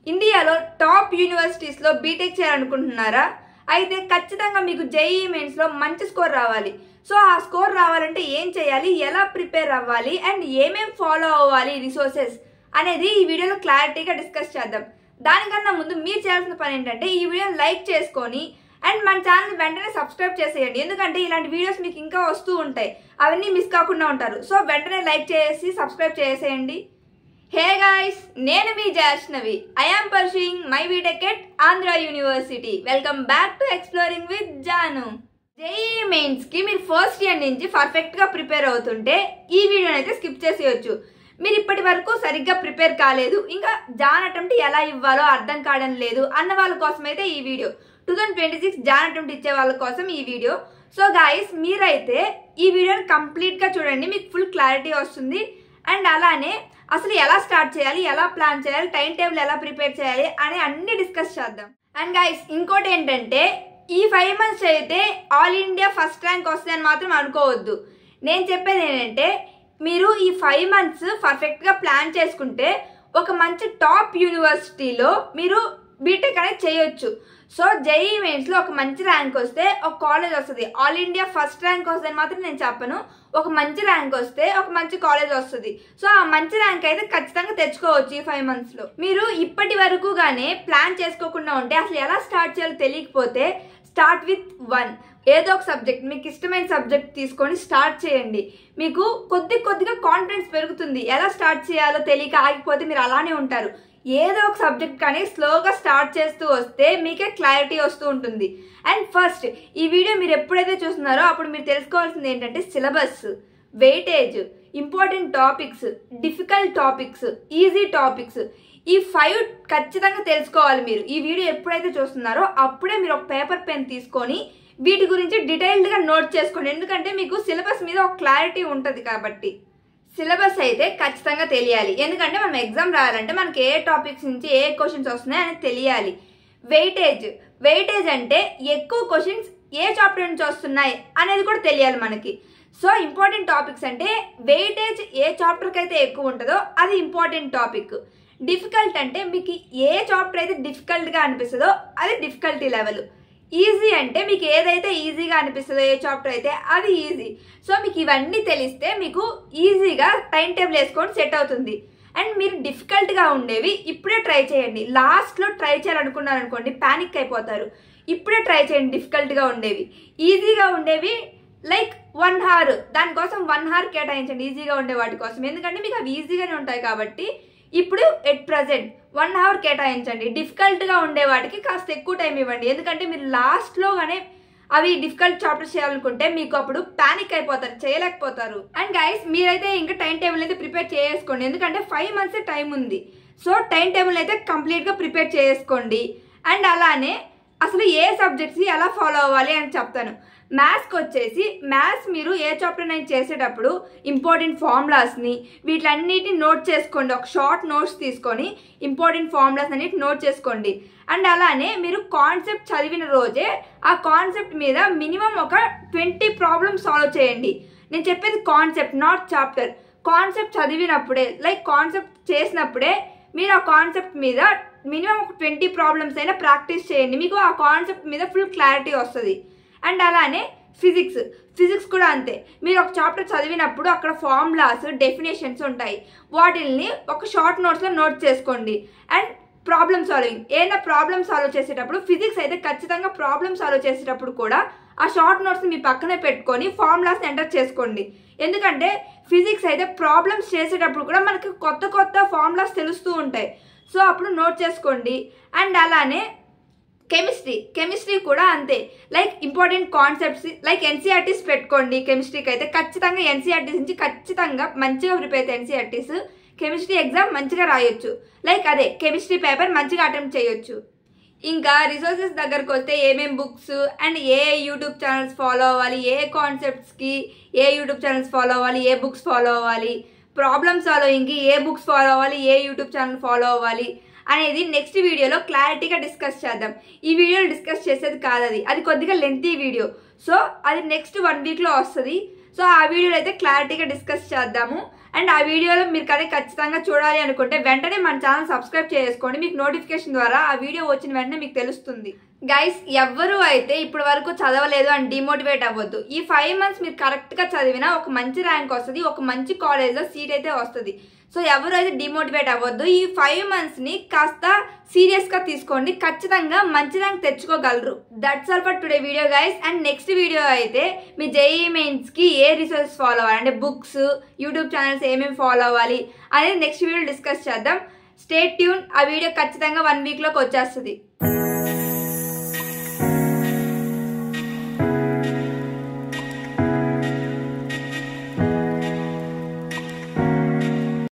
ఇండియాలో top యూనివర్సిటీస్లో BTech చేయాలనుకుంటున్నారా? అయితే ఖచ్చితంగా మీకు జేఈఈ మెయిన్స్లో మంచి స్కోర్ రావాలి. సో ఆ స్కోర్ రావాలంటే ఏం చేయాలి, ఎలా ప్రిపేర్ అవ్వాలి అండ్ ఏమేం ఫాలో అవ్వాలి రిసోర్సెస్ అనేది ఈ వీడియోలో క్లారిటీగా డిస్కస్ చేద్దాం. దానికన్నా ముందు మీరు చేయాల్సిన పని ఏంటంటే ఈ వీడియోని లైక్ చేసుకొని అండ్ మన ఛానల్ వెంటనే సబ్స్క్రైబ్ చేసేయండి. ఎందుకంటే ఇలాంటి వీడియోస్ మీకు ఇంకా వస్తూ ఉంటాయి, అవన్నీ మిస్ కాకుండా ఉంటారు. సో వెంటనే లైక్ చేసి సబ్స్క్రైబ్ చేసేయండి. హే గాయ్స్, నేను మీ Jashnavi. I am pursuing my BTech at Andhra University. Welcome back to exploring with Janu. JEE మెయిన్స్కి మీరు ఫస్ట్ ఇయర్ నుంచి పర్ఫెక్ట్గా ప్రిపేర్ అవుతుంటే ఈ వీడియోని అయితే స్కిప్ చేసేయచ్చు. మీరు ఇప్పటి వరకు సరిగ్గా ప్రిపేర్ కాలేదు, ఇంకా జాన్ అటెంప్ట్ ఎలా ఇవ్వాలో అర్థం కావడం లేదు అన్న వాళ్ళ కోసం అయితే ఈ వీడియో. 2026 జాన్ అటెంప్ట్ ఇచ్చే వాళ్ళ కోసం ఈ వీడియో. సో గాయస్, మీరైతే ఈ వీడియోని కంప్లీట్గా చూడండి, మీకు ఫుల్ క్లారిటీ వస్తుంది. అండ్ అలానే అసలు ఎలా స్టార్ట్ చేయాలి, ఎలా ప్లాన్ చేయాలి, టైం టేబుల్ ఎలా ప్రిపేర్ చేయాలి అని అన్ని డిస్కస్ చేద్దాం. అండ్ గాయస్, ఇంకోటి ఏంటంటే ఈ 5 months అయితే ఆల్ ఇండియా ఫస్ట్ ర్యాంక్ వస్తాయని మాత్రం అనుకోవద్దు. నేను చెప్పేది ఏంటంటే మీరు ఈ 5 months పర్ఫెక్ట్గా ప్లాన్ చేసుకుంటే ఒక మంచి టాప్ యూనివర్సిటీలో మీరు బీటెక్ అనేది చేయొచ్చు. సో జేఈఈ మెయిన్స్లో ఒక మంచి ర్యాంక్ వస్తే ఒక కాలేజ్ వస్తుంది. ఆల్ ఇండియా ఫస్ట్ ర్యాంక్ వస్తుంది మాత్రం నేను చెప్పను, ఒక మంచి ర్యాంక్ వస్తే ఒక మంచి కాలేజ్ వస్తుంది. సో ఆ మంచి ర్యాంక్ అయితే ఖచ్చితంగా తెచ్చుకోవచ్చు ఈ 5 monthsలో. మీరు ఇప్పటి వరకు గానే ప్లాన్ చేసుకోకుండా ఉంటే అసలు ఎలా స్టార్ట్ చేయాలో తెలియకపోతే స్టార్ట్ విత్ 1 ఏదో ఒక సబ్జెక్ట్, మీకు ఇష్టమైన సబ్జెక్ట్ తీసుకొని స్టార్ట్ చేయండి. మీకు కొద్దిగా కాన్ఫిడెన్స్ పెరుగుతుంది. ఎలా స్టార్ట్ చేయాలో తెలియక ఆగిపోతే మీరు అలానే ఉంటారు. ఏదో ఒక సబ్జెక్ట్ కానీ స్లోగా స్టార్ట్ చేస్తూ వస్తే మీకే క్లారిటీ వస్తూ ఉంటుంది. అండ్ ఫస్ట్ ఈ వీడియో మీరు ఎప్పుడైతే చూస్తున్నారో అప్పుడు మీరు తెలుసుకోవాల్సింది ఏంటంటే syllabus, weightage, important topics, difficult topics, easy topics, ఈ 5 ఖచ్చితంగా తెలుసుకోవాలి. మీరు ఈ వీడియో ఎప్పుడైతే చూస్తున్నారో అప్పుడే మీరు ఒక పేపర్ పెన్ తీసుకొని వీటి గురించి డీటెయిల్డ్గా నోట్ చేసుకోండి. ఎందుకంటే మీకు సిలబస్ మీద ఒక క్లారిటీ ఉంటుంది కాబట్టి. సిలబస్ అయితే ఖచ్చితంగా తెలియాలి, ఎందుకంటే మనం ఎగ్జామ్ రాయాలంటే మనకి ఏ టాపిక్స్ నుంచి ఏ క్వశ్చన్స్ వస్తున్నాయి అనేది తెలియాలి. వెయిటేజ్ అంటే ఎక్కువ క్వశ్చన్స్ ఏ చాప్టర్ నుంచి వస్తున్నాయి అనేది కూడా తెలియాలి మనకి. సో ఇంపార్టెంట్ టాపిక్స్ అంటే వెయిటేజ్ ఏ చాప్టర్కి అయితే ఎక్కువ ఉంటుందో అది ఇంపార్టెంట్ టాపిక్. డిఫికల్ట్ అంటే మీకు ఏ చాప్టర్ అయితే డిఫికల్ట్గా అనిపిస్తుందో అది డిఫికల్టీ లెవెల్. ఈజీ అంటే మీకు ఏదైతే ఈజీగా అనిపిస్తుందో ఏ చాప్టర్ అయితే అది ఈజీ. సో మీకు ఇవన్నీ తెలిస్తే మీకు ఈజీగా టైం టేబుల్ వేసుకొని సెట్ అవుతుంది. అండ్ మీరు డిఫికల్ట్గా ఉండేవి ఇప్పుడే ట్రై చేయండి. లాస్ట్లో ట్రై చేయాలనుకున్నారు అనుకోండి ప్యానిక్ అయిపోతారు. ఇప్పుడే ట్రై చేయండి డిఫికల్ట్గా ఉండేవి. ఈజీగా ఉండేవి లైక్ 1 hour, దానికోసం 1 hour కేటాయించండి ఈజీగా ఉండే వాటి కోసం. ఎందుకంటే మీకు అవి ఈజీగానే ఉంటాయి కాబట్టి ఇప్పుడు ఎట్ ప్రజెంట్ 1 hour కేటాయించండి. డిఫికల్ట్గా ఉండే వాటికి కాస్త ఎక్కువ టైం ఇవ్వండి. ఎందుకంటే మీరు లాస్ట్లోగానే అవి డిఫికల్ట్ చాప్టర్స్ చేయాలనుకుంటే మీకు అప్పుడు ప్యానిక్ అయిపోతారు, చేయలేకపోతారు. అండ్ గైస్, మీరైతే ఇంకా టైం టేబుల్ అయితే ప్రిపేర్ చేసుకోండి, ఎందుకంటే 5 months టైం ఉంది. సో టైం టేబుల్ అయితే కంప్లీట్గా ప్రిపేర్ చేసుకోండి. అండ్ అలానే అసలు ఏ సబ్జెక్ట్స్ ఎలా ఫాలో అవ్వాలి అని చెప్తాను. మ్యాథ్స్కి వచ్చేసి మ్యాథ్స్ మీరు ఏ చాప్టర్ నేను చేసేటప్పుడు ఇంపార్టెంట్ ఫార్ములాస్ని వీటిలన్నిటిని నోట్ చేసుకోండి. ఒక షార్ట్ నోట్స్ తీసుకొని ఇంపార్టెంట్ ఫార్ములాస్ అన్నిటి నోట్ చేసుకోండి. అండ్ అలానే మీరు కాన్సెప్ట్ చదివిన రోజే ఆ కాన్సెప్ట్ మీద మినిమం ఒక 20 ప్రాబ్లమ్స్ సాల్వ్ చేయండి. నేను చెప్పేది కాన్సెప్ట్, నాట్ చాప్టర్. కాన్సెప్ట్ చదివినప్పుడే లైక్ కాన్సెప్ట్ చేసినప్పుడే మీరు ఆ కాన్సెప్ట్ మీద మినిమం ఒక 20 ప్రాబ్లమ్స్ అయినా ప్రాక్టీస్ చేయండి. మీకు ఆ కాన్సెప్ట్ మీద ఫుల్ క్లారిటీ వస్తుంది. అండ్ అలానే ఫిజిక్స్ కూడా అంతే. మీరు ఒక చాప్టర్ చదివినప్పుడు అక్కడ ఫార్ములాస్, డెఫినేషన్స్ ఉంటాయి, వాటిల్ని ఒక షార్ట్ నోట్స్లో నోట్ చేసుకోండి. అండ్ ప్రాబ్లమ్ సాల్వింగ్, ఏదైనా ప్రాబ్లమ్ సాల్వ్ చేసేటప్పుడు ఫిజిక్స్ అయితే ఖచ్చితంగా ప్రాబ్లమ్ సాల్వ్ చేసేటప్పుడు కూడా ఆ షార్ట్ నోట్స్ మీ పక్కనే పెట్టుకొని ఫార్ములాస్ని ఎంటర్ చేసుకోండి. ఎందుకంటే ఫిజిక్స్ అయితే ప్రాబ్లమ్స్ చేసేటప్పుడు కూడా మనకి కొత్త ఫార్ములాస్ తెలుస్తూ ఉంటాయి. సో అప్పుడు నోట్ చేసుకోండి. అండ్ అలానే కెమిస్ట్రీ కూడా అంతే. Like important concepts like NCERTs పెట్టుకోండి. కెమిస్ట్రీకి అయితే ఖచ్చితంగా ఎన్సీఆర్టీస్ నుంచి ఖచ్చితంగా మంచిగా ప్రిపేర్ అయితే ఎన్సీఆర్టీస్ కెమిస్ట్రీ ఎగ్జామ్ మంచిగా రాయొచ్చు. లైక్ అదే కెమిస్ట్రీ పేపర్ మంచిగా అటెంప్ట్ చేయొచ్చు. ఇంకా రిసోర్సెస్ దగ్గరకు వస్తే ఏమేమి books and A YouTube channels follow అవ్వాలి, ఏ కాన్సెప్ట్స్కి ఏ యూట్యూబ్ ఛానల్స్ ఫాలో అవ్వాలి, ఏ బుక్స్ ఫాలో అవ్వాలి, ప్రాబ్లమ్ సాల్వింగ్కి ఏ బుక్స్ ఫాలో అవ్వాలి, ఏ యూట్యూబ్ ఛానల్ ఫాలో అవ్వాలి అనేది నెక్స్ట్ వీడియోలో క్లారిటీగా డిస్కస్ చేద్దాం. ఈ వీడియోలో డిస్కస్ చేసేది కాదు, అది కొద్దిగా లెంతీ వీడియో. సో అది నెక్స్ట్ 1 weekలో వస్తుంది. సో ఆ వీడియోలో అయితే క్లారిటీగా డిస్కస్ చేద్దాము. అండ్ ఆ వీడియోలో మీరు కానీ ఖచ్చితంగా చూడాలి అనుకుంటే వెంటనే మన ఛానల్ సబ్స్క్రైబ్ చేసుకోండి. మీకు నోటిఫికేషన్ ద్వారా ఆ వీడియో వచ్చిన వెంటనే మీకు తెలుస్తుంది. గైస్, ఎవ్వరూ అయితే ఇప్పటి వరకు చదవలేదు అని డిమోటివేట్ అవ్వద్దు. ఈ 5 months మీరు కరెక్ట్గా చదివినా ఒక మంచి ర్యాంక్ వస్తుంది, ఒక మంచి కాలేజ్లో సీట్ అయితే వస్తుంది. సో ఎవరు అయితే డిమోటివేట్ అవ్వద్దు. ఈ 5 monthsని కాస్త సీరియస్గా తీసుకోండి, ఖచ్చితంగా మంచి ర్యాంక్ తెచ్చుకోగలరు. That's all for today video guys. And next video అయితే మీ జేఈఈ మెయిన్స్కి ఏ రీసెర్చ్ ఫాలో అవ్వాలి, అంటే బుక్స్, యూట్యూబ్ ఛానల్స్ ఏమేమి ఫాలో అవ్వాలి అనేది నెక్స్ట్ వీడియో డిస్కస్ చేద్దాం. Stay tune. ఆ వీడియో ఖచ్చితంగా 1 weekలోకి వచ్చేస్తుంది.